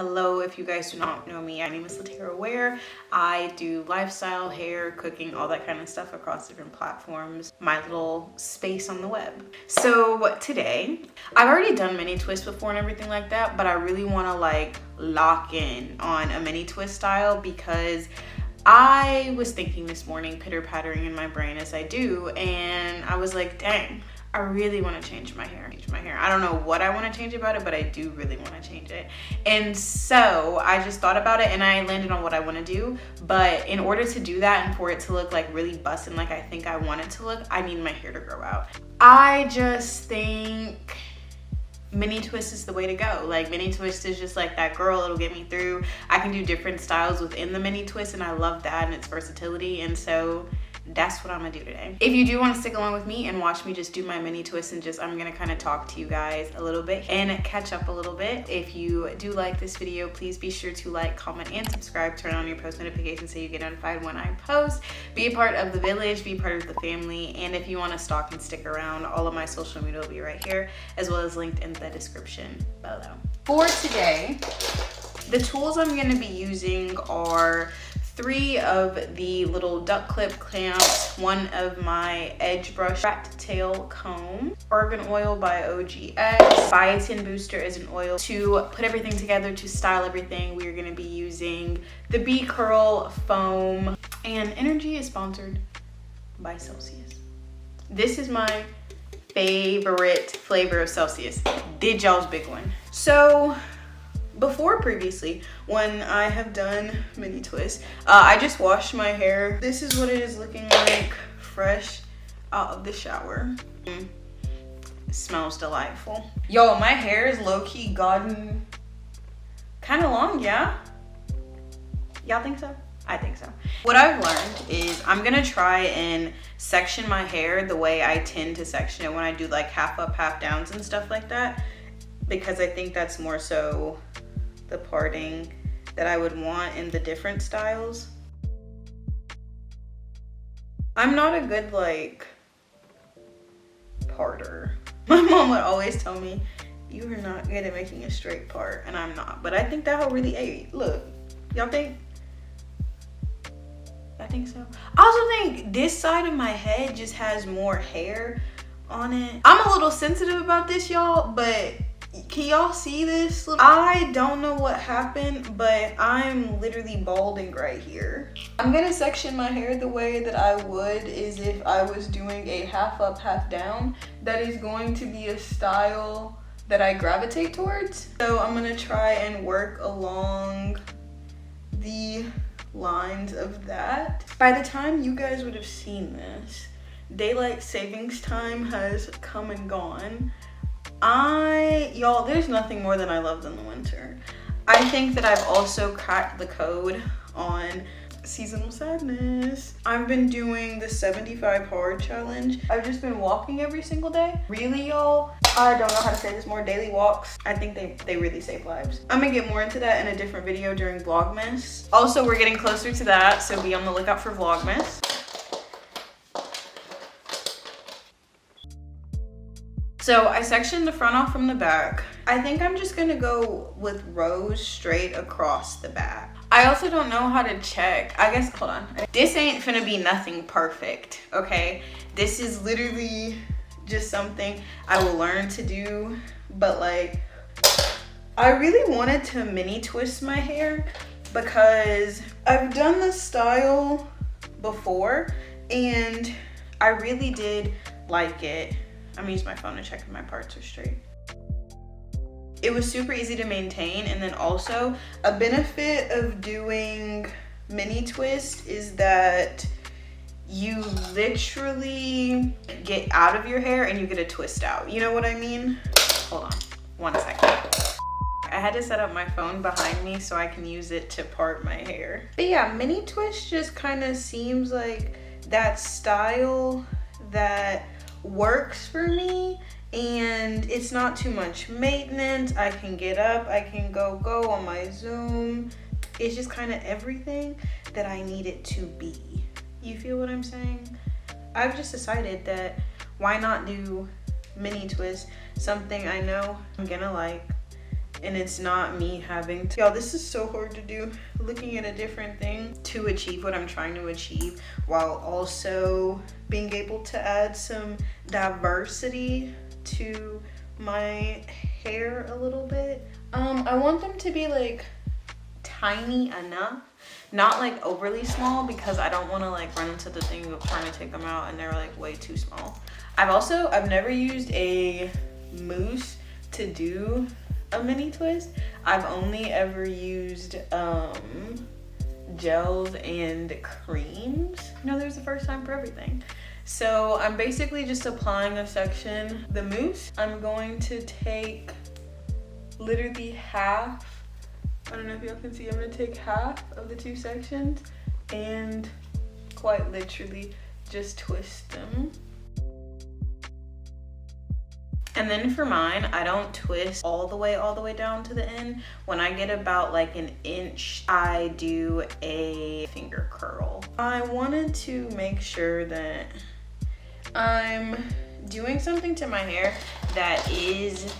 Hello, if you guys do not know me, my name is LaTerra Wair. I do lifestyle, hair, cooking, all that kind of stuff across different platforms. My little space on the web. So today, I've already done mini twists before and everything like that, but I really want to like lock in on a mini twist style because I was thinking this morning, pitter-pattering in my brain as I do, and I was like, dang, I really want to change my hair. I don't know what I want to change about it, but I do really want to change it. And so I just thought about it and I landed on what I want to do. But in order to do that and for it to look like really bustin' like I think I want it to look, I need my hair to grow out. I just think mini twist is the way to go. Like mini twist is just like that girl, it'll get me through. I can do different styles within the mini twist and I love that and its versatility. And so that's what I'm gonna do today. If you do want to stick along with me and watch me just do my mini twist and I'm gonna kind of talk to you guys a little bit and catch up a little bit. If you do like this video, please be sure to like, comment, and subscribe. Turn on your post notifications so you get notified when I post. Be a part of the village, be part of the family, and if you want to stalk and stick around, all of my social media will be right here, as well as linked in the description below. For today, the tools I'm gonna be using are 3 of the little duck clip clamps, 1 of my edge brush rat tail comb, argan oil by OGX, biotin booster is an oil. To put everything together, to style everything, we are going to be using the B curl foam, and energy is sponsored by Celsius. This is my favorite flavor of Celsius. Did y'all's big one. So previously, when I have done mini twists, I just washed my hair. This is what it is looking like fresh out of the shower. It smells delightful. Yo, my hair is low-key gotten kind of long, yeah? Y'all think so? I think so. What I've learned is I'm gonna try and section my hair the way I tend to section it when I do like half up, half downs and stuff like that, because I think that's more so the parting that I would want in the different styles. I'm not a good like parter. My mom would always tell me, you are not good at making a straight part, and I'm not, but I think that hoe really ate. Look, y'all think? I think so. I also think this side of my head just has more hair on it. I'm a little sensitive about this, y'all, but can y'all see this? I don't know what happened, but I'm literally balding right here. I'm gonna section my hair the way that I would is if I was doing a half up, half down. That is going to be a style that I gravitate towards. So I'm gonna try and work along the lines of that. By the time you guys would have seen this, daylight savings time has come and gone. Y'all, there's nothing more than I love than the winter. I think that I've also cracked the code on seasonal sadness. I've been doing the 75 hard challenge. I've just been walking every single day. Really, y'all? I don't know how to say this more. Daily walks. I think they really save lives. I'm gonna get more into that in a different video during Vlogmas. Also, we're getting closer to that, so be on the lookout for Vlogmas. So I sectioned the front off from the back. I think I'm just gonna go with rows straight across the back. I also don't know how to check. I guess, hold on. This ain't finna be nothing perfect, okay? This is literally just something I will learn to do. But like, I really wanted to mini twist my hair because I've done this style before and I really did like it. I'm gonna use my phone to check if my parts are straight. It was super easy to maintain, and then also a benefit of doing mini twist is that you literally get out of your hair and you get a twist out. You know what I mean? Hold on, 1 second. I had to set up my phone behind me so I can use it to part my hair. But yeah, mini twist just kind of seems like that style that works for me, and it's not too much maintenance. I can get up, I can go on my Zoom. It's just kind of everything that I need it to be. You feel what I'm saying? I've just decided that why not do mini twist, something I know I'm gonna like, and it's not me having to, y'all, this is so hard to do, looking at a different thing to achieve what I'm trying to achieve while also being able to add some diversity to my hair a little bit. I want them to be like tiny enough, not like overly small, because I don't want to like run into the thing of trying to take them out and they're like way too small. I've never used a mousse to do a mini twist. I've only ever used gels and creams. No, there's a first time for everything. So I'm basically just applying a section. The mousse, I'm going to take literally half. I don't know if y'all can see, I'm gonna take half of the two sections and quite literally just twist them. And then for mine, I don't twist all the way down to the end. When I get about like an inch, I do a finger curl. I wanted to make sure that I'm doing something to my hair that is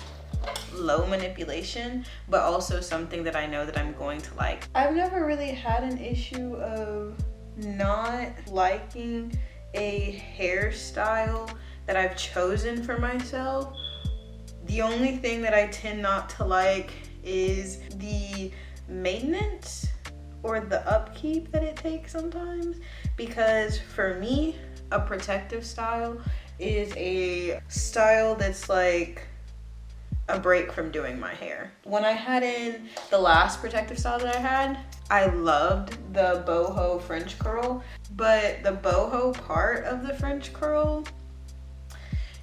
low manipulation, but also something that I know that I'm going to like. I've never really had an issue of not liking a hairstyle that I've chosen for myself. The only thing that I tend not to like is the maintenance or the upkeep that it takes sometimes, because for me, a protective style is a style that's like a break from doing my hair. When I had in the last protective style that I had, I loved the boho French curl, but the boho part of the French curl,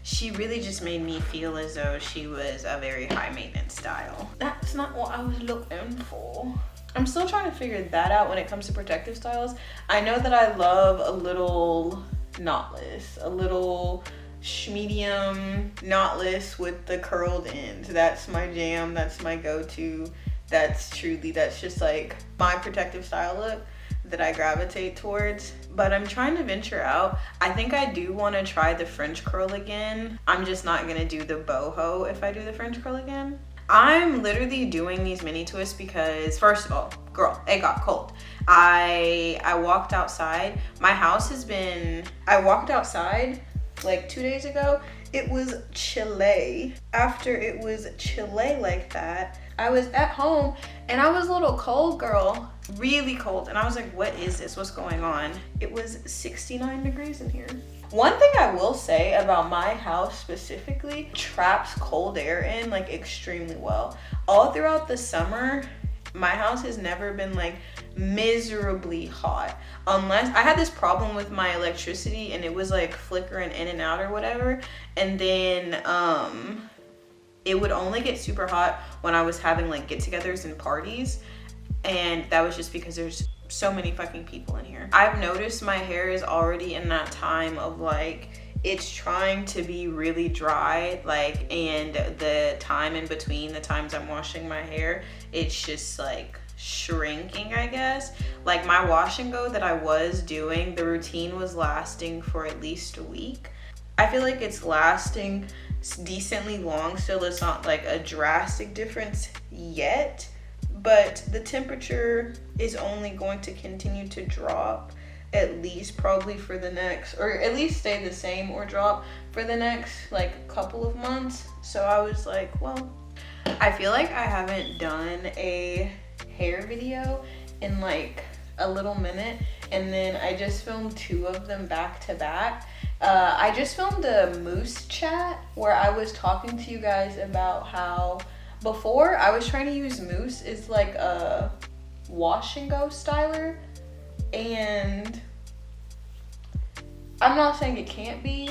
she really just made me feel as though she was a very high maintenance style. That's not what I was looking for. I'm still trying to figure that out when it comes to protective styles. I know that I love a little knotless, a little medium knotless with the curled ends. That's my jam, that's my go-to. That's just like my protective style look that I gravitate towards. But I'm trying to venture out. I think I do want to try the French curl again. I'm just not gonna do the boho if I do the French curl again. I'm literally doing these mini twists because, first of all, girl, it got cold. I walked outside. My house has been, I walked outside like 2 days ago. It was chilly. After it was chilly like that, I was at home and I was a little cold, girl, really cold. And I was like, what is this? What's going on? It was 69 degrees in here. One thing I will say about my house specifically, traps cold air in like extremely well. All throughout the summer, my house has never been like miserably hot, unless I had this problem with my electricity and it was like flickering in and out or whatever. And then it would only get super hot when I was having like get-togethers and parties, and that was just because there's so many fucking people in here. I've noticed my hair is already in that time of like, it's trying to be really dry, like, and the time in between the times I'm washing my hair, it's just like shrinking, I guess. Like my wash and go that I was doing, the routine was lasting for at least a week. I feel like it's lasting decently long still. It's not like a drastic difference yet, but the temperature is only going to continue to drop, at least probably for the next, or at least stay the same or drop for the next like couple of months. So I was like, well, I feel like I haven't done a hair video in like a little minute, and then I just filmed 2 of them back to back. I just filmed a mousse chat where I was talking to you guys about how before I was trying to use mousse as like a wash and go styler, and I'm not saying it can't be,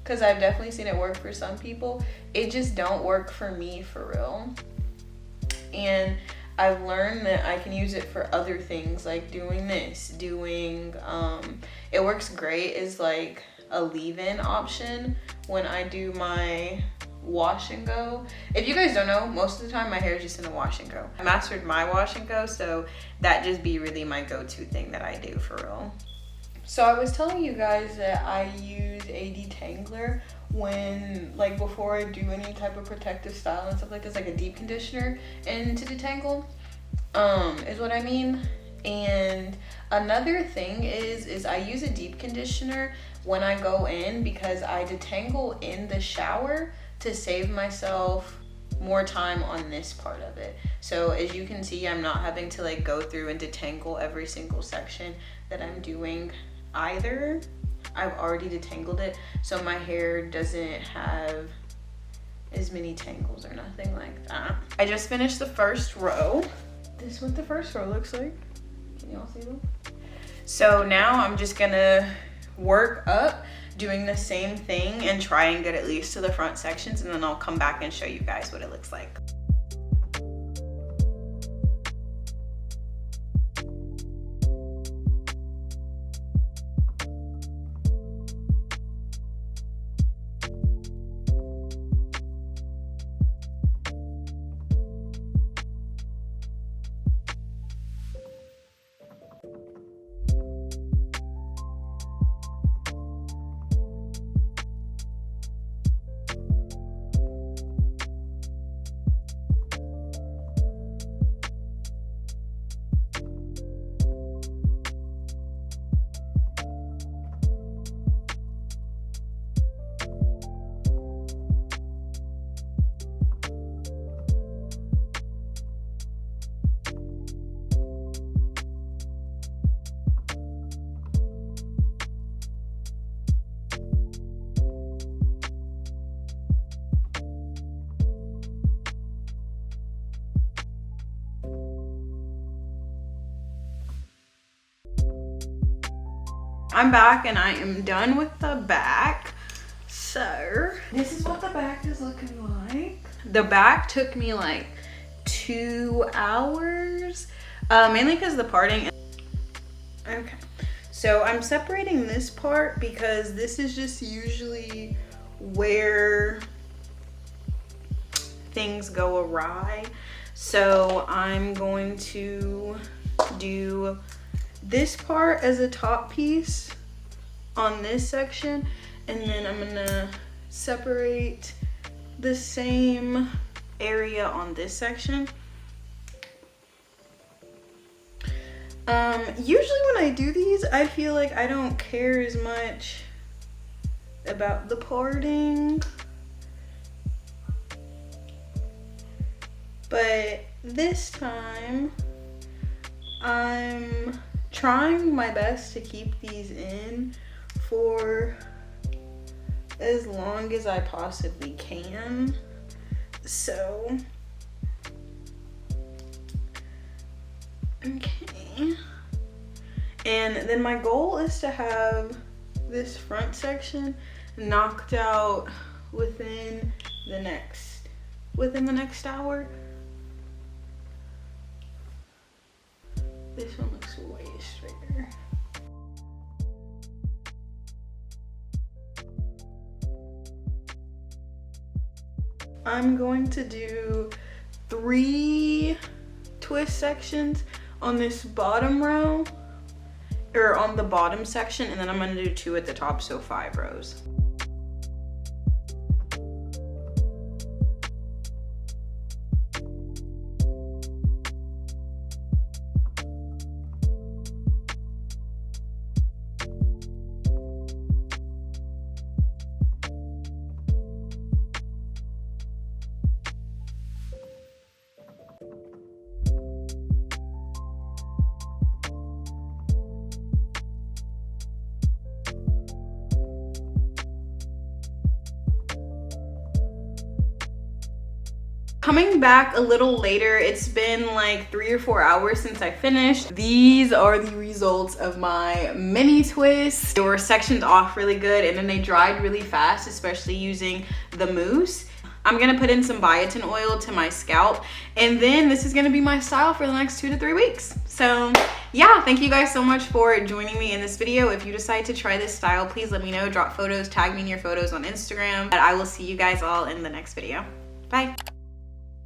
because I've definitely seen it work for some people. It just don't work for me for real. And I've learned that I can use it for other things, like doing this, it works great as like a leave-in option when I do my wash and go. If you guys don't know, most of the time my hair is just in a wash and go. I mastered my wash and go, so that just be really my go-to thing that I do for real. So I was telling you guys that I use a detangler when, like, before I do any type of protective style and stuff like this, like a deep conditioner and to detangle, is what I mean. And another thing is I use a deep conditioner when I go in because I detangle in the shower to save myself more time on this part of it. So as you can see, I'm not having to like go through and detangle every single section that I'm doing either. I've already detangled it, so my hair doesn't have as many tangles or nothing like that. I just finished the first row. This is what the first row looks like. Can y'all see them? So now I'm just gonna work up doing the same thing and try and get at least to the front sections, and then I'll come back and show you guys what it looks like. I'm back and I am done with the back. So this is what the back is looking like. The back took me like 2 hours, mainly because the parting. Okay, so I'm separating this part because this is just usually where things go awry. So I'm going to do this part as a top piece on this section, and then I'm gonna separate the same area on this section. Usually when I do these, I feel like I don't care as much about the parting, but this time I'm trying my best to keep these in for as long as I possibly can. So, okay. And then my goal is to have this front section knocked out within the next hour. This one looks way straighter. I'm going to do 3 twist sections on this bottom row, or on the bottom section, and then I'm going to do 2 at the top, so 5 rows. Coming back a little later, it's been like 3 or 4 hours since I finished. These are the results of my mini twists. They were sectioned off really good, and then they dried really fast, especially using the mousse. I'm gonna put in some biotin oil to my scalp, and then this is gonna be my style for the next 2 to 3 weeks. So yeah, thank you guys so much for joining me in this video. If you decide to try this style, please let me know. Drop photos, tag me in your photos on Instagram. But I will see you guys all in the next video. Bye.